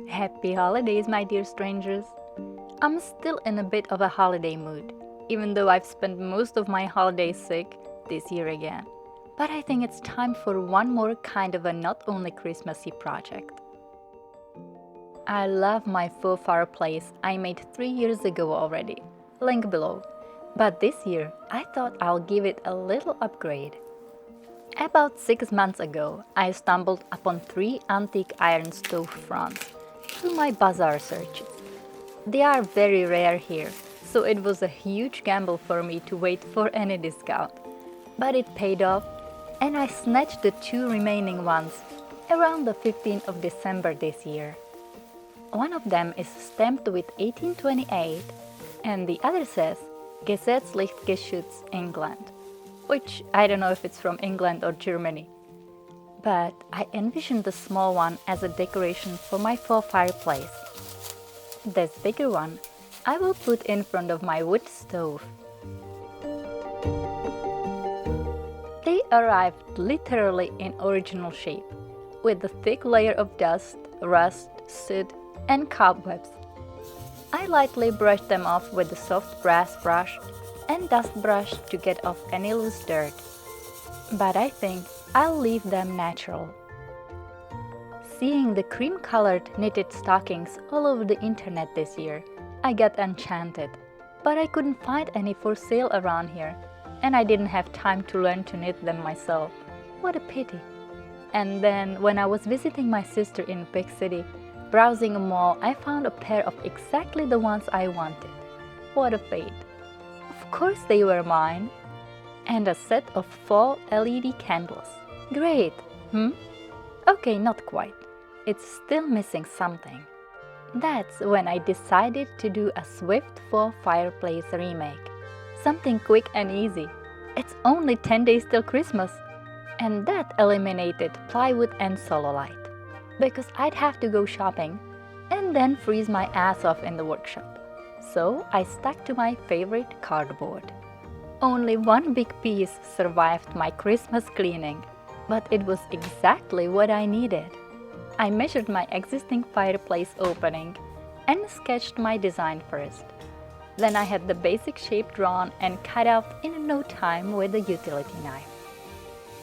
Happy holidays, my dear strangers. I'm still in a bit of a holiday mood, even though I've spent most of my holidays sick this year again. But I think it's time for one more kind of a not only Christmassy project. I love my faux fireplace I made 3 years ago already. Link below. But this year, I thought I'll give it a little upgrade. About 6 months ago, I stumbled upon 3 antique iron stove fronts through my bazaar searches. They are very rare here, so it was a huge gamble for me to wait for any discount. But it paid off, and I snatched the 2 remaining ones around the 15th of December this year. One of them is stamped with 1828, and the other says Gesetzlich geschützt England, which I don't know if it's from England or Germany. But I envisioned the small one as a decoration for my faux fireplace. This bigger one I will put in front of my wood stove. They arrived literally in original shape, with a thick layer of dust, rust, soot, and cobwebs. I lightly brushed them off with a soft brass brush and dust brush to get off any loose dirt. But I think I'll leave them natural. Seeing the cream-colored knitted stockings all over the internet this year, I got enchanted. But I couldn't find any for sale around here, and I didn't have time to learn to knit them myself. What a pity. And then, when I was visiting my sister in a big city, browsing a mall, I found a pair of exactly the ones I wanted. What a fate. Of course they were mine. And a set of fall LED candles. Great, Okay, not quite. It's still missing something. That's when I decided to do a swift faux fireplace remake. Something quick and easy. It's only 10 days till Christmas. And that eliminated plywood and sololite, because I'd have to go shopping and then freeze my ass off in the workshop. So I stuck to my favorite cardboard. Only one big piece survived my Christmas cleaning, but it was exactly what I needed. I measured my existing fireplace opening and sketched my design first. Then I had the basic shape drawn and cut out in no time with a utility knife.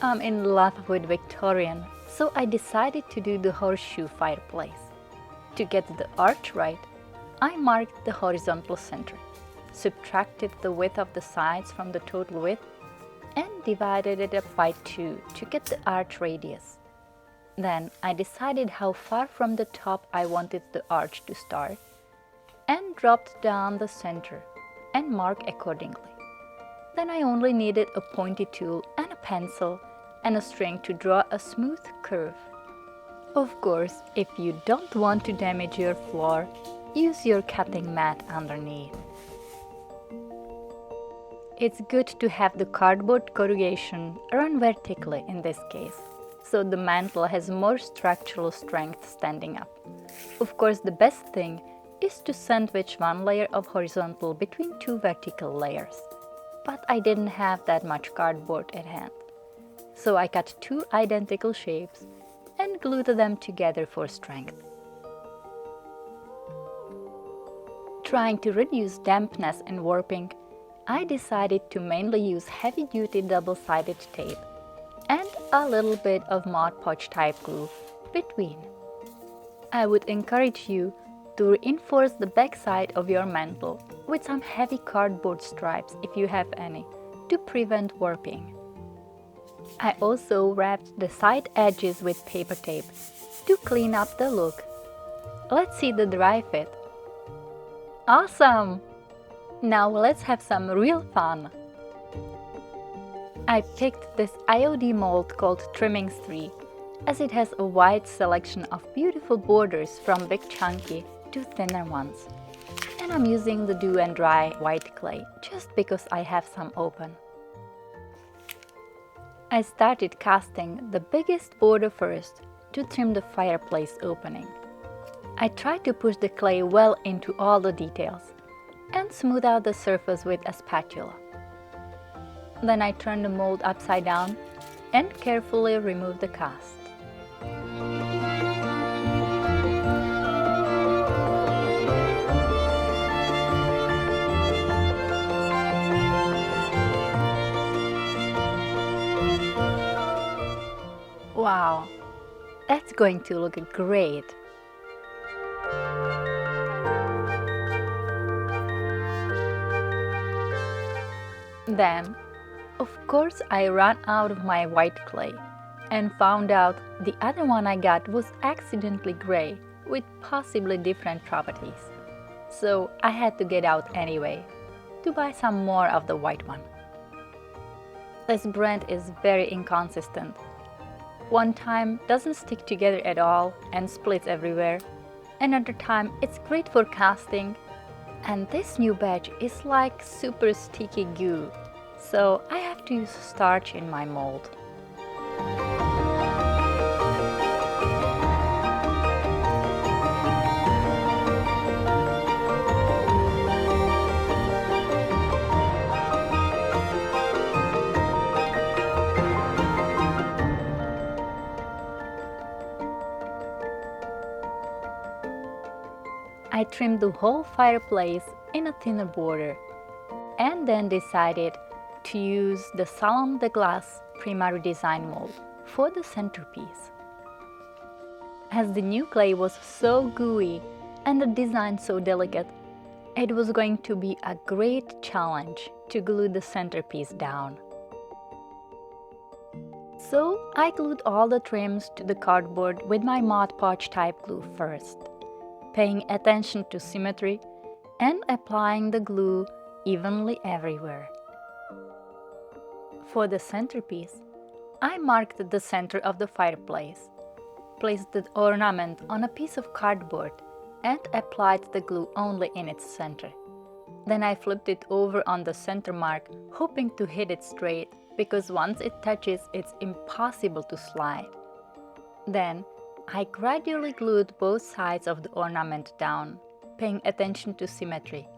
I'm in love with Victorian, so I decided to do the horseshoe fireplace. To get the arch right, I marked the horizontal center, subtracted the width of the sides from the total width, and divided it up by 2 to get the arch radius. Then I decided how far from the top I wanted the arch to start, and dropped down the center and marked accordingly. Then I only needed a pointy tool and a pencil and a string to draw a smooth curve. Of course, if you don't want to damage your floor, use your cutting mat underneath. It's good to have the cardboard corrugation run vertically in this case, so the mantle has more structural strength standing up. Of course, the best thing is to sandwich one layer of horizontal between 2 vertical layers. But I didn't have that much cardboard at hand. So I cut 2 identical shapes and glued them together for strength. Trying to reduce dampness and warping, I decided to mainly use heavy-duty double-sided tape and a little bit of Mod Podge type glue between. I would encourage you to reinforce the backside of your mantle with some heavy cardboard stripes if you have any, to prevent warping. I also wrapped the side edges with paper tape to clean up the look. Let's see the dry fit. Awesome! Now let's have some real fun. I picked this IOD mold called Trimmings 3, as it has a wide selection of beautiful borders from big chunky to thinner ones. And I'm using the Dew and Dry white clay just because I have some open. I started casting the biggest border first to trim the fireplace opening. I tried to push the clay well into all the details and smooth out the surface with a spatula. Then I turned the mold upside down and carefully removed the cast. It's going to look great. Then, of course, I ran out of my white clay and found out the other one I got was accidentally gray with possibly different properties. So I had to get out anyway to buy some more of the white one. This brand is very inconsistent. One time doesn't stick together at all and splits everywhere. Another time it's great for casting. And this new batch is like super sticky goo, so I have to use starch in my mold. I trimmed the whole fireplace in a thinner border and then decided to use the Salon de Glace Prima Redesign mold for the centerpiece. As the new clay was so gooey and the design so delicate, it was going to be a great challenge to glue the centerpiece down. So I glued all the trims to the cardboard with my Mod Podge type glue first, paying attention to symmetry and applying the glue evenly everywhere. For the centerpiece, I marked the center of the fireplace, placed the ornament on a piece of cardboard, and applied the glue only in its center. Then I flipped it over on the center mark, hoping to hit it straight, because once it touches, it's impossible to slide. Then I gradually glued both sides of the ornament down, paying attention to symmetry.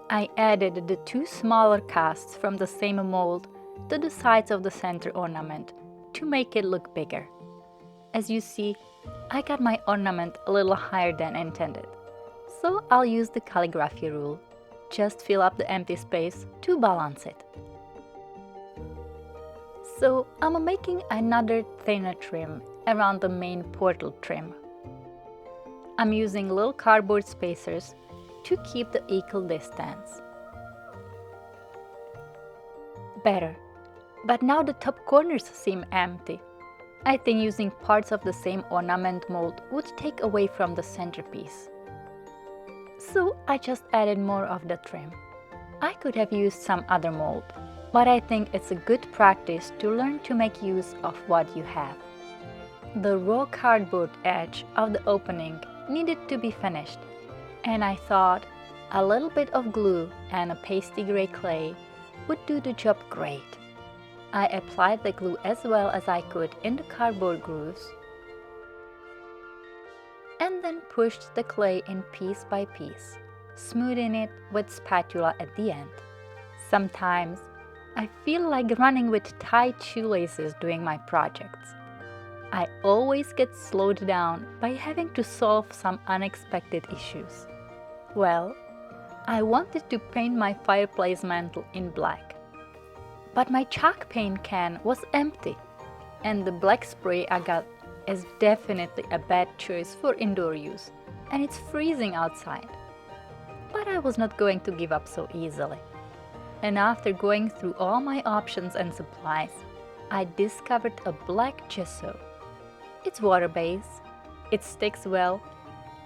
I added the two smaller casts from the same mold to the sides of the center ornament to make it look bigger. As you see, I got my ornament a little higher than intended, so I'll use the calligraphy rule. Just fill up the empty space to balance it. So I'm making another thinner trim around the main portal trim. I'm using little cardboard spacers to keep the equal distance. Better, but now the top corners seem empty. I think using parts of the same ornament mold would take away from the centerpiece. So I just added more of the trim. I could have used some other mold, but I think it's a good practice to learn to make use of what you have. The raw cardboard edge of the opening needed to be finished, and I thought a little bit of glue and a pasty gray clay would do the job great. I applied the glue as well as I could in the cardboard grooves, and then pushed the clay in piece by piece, smoothing it with spatula at the end. Sometimes I feel like running with tight shoelaces doing my projects. I always get slowed down by having to solve some unexpected issues. Well, I wanted to paint my fireplace mantle in black, but my chalk paint can was empty, and the black spray I got is definitely a bad choice for indoor use, and it's freezing outside. But I was not going to give up so easily. And after going through all my options and supplies, I discovered a black gesso. It's water-based, it sticks well,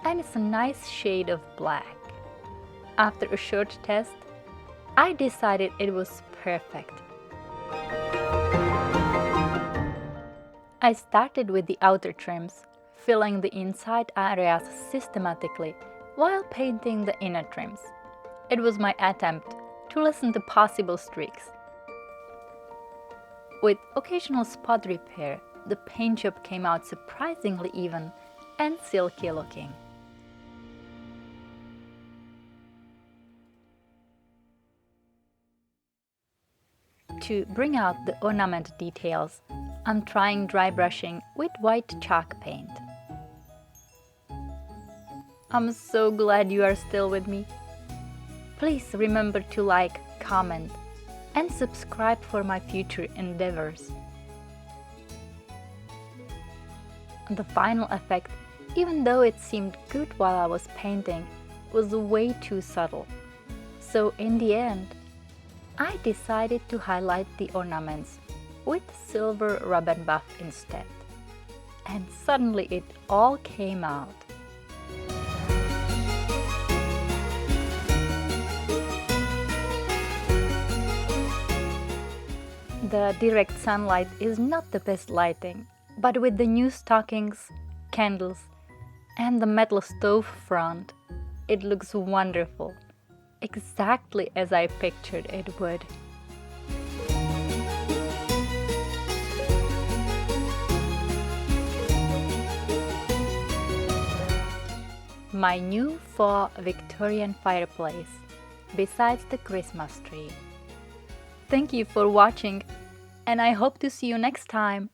and it's a nice shade of black. After a short test, I decided it was perfect. I started with the outer trims, filling the inside areas systematically while painting the inner trims. It was my attempt to lessen the possible streaks. With occasional spot repair, the paint job came out surprisingly even and silky looking. To bring out the ornament details, I'm trying dry brushing with white chalk paint. I'm so glad you are still with me. Please remember to like, comment, and subscribe for my future endeavors. The final effect, even though it seemed good while I was painting, was way too subtle. So in the end, I decided to highlight the ornaments with silver ribbon buff instead. And suddenly it all came out. The direct sunlight is not the best lighting, but with the new stockings, candles, and the metal stove front, it looks wonderful, exactly as I pictured it would. My new faux Victorian fireplace, besides the Christmas tree. Thank you for watching, and I hope to see you next time.